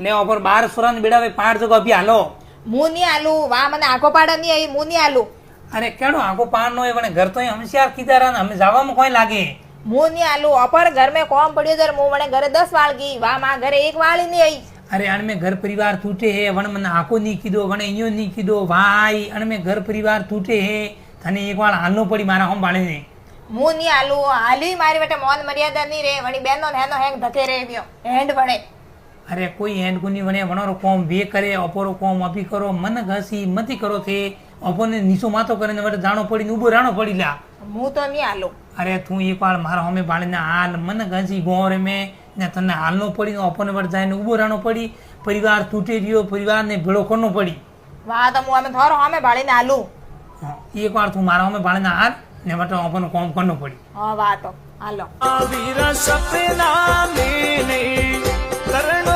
ને ઓપર 12 સુરાન બેડાવે 5 જગો અભી હાલો હું નહીં આલું વા મને આખો પાડો નહીં આવી હું નહીં આલું અરે કેડો આખો પાન નો મને ઘર તો હમશિયાર કીધા રા અમે જવામાં કોઈ લાગે હું નહીં આલું અપર ઘર में કોમ પડ્યો तर હું મને ઘરે 10 વાળ ગઈ વા માં ઘરે એક વાળી નહીં આવી અરે અણ में घर परिवार तूटे है वण मन आको नहीं कीधो वण इयो नहीं कीधो भाई अण में घर परिवार तूटे है तने एक बार हालनो पड़ी मारा हम बाळे ने હું નહીં આલું હાલી મારી બેટા મોન મર્યાદા નહીં રે વણી બેનો હેનો હેંગ ધકે રે વ્યો હેન્ડ વણે अरे कोई एंड कोनी वणे वणरो कोम वे करे अपोरो कोम अभी करो मन घसी मती करो थे अपोने नीचो मातो करे ने वटे जाणो पड़ी ने उबो राणो पड़ी ला હું तो નહીં આલું अरे तू एक बार मारा हमें बाळे ने हाल मन घसी गोरे में ने तने हालनो पड़ी ने अपोने वटे जाने उबो राणो पड़ी परिवार तूटे रियो परिवार ने भेड़ो करनो पड़ी વા તો હું અમે થોરો અમે ભાળીને આલું एक बार तू मारा हमें बाळे ने हाल ने वटे अपोनो कोम करनो पड़ी હા વા તો હાલો वीर सपना में नहीं करना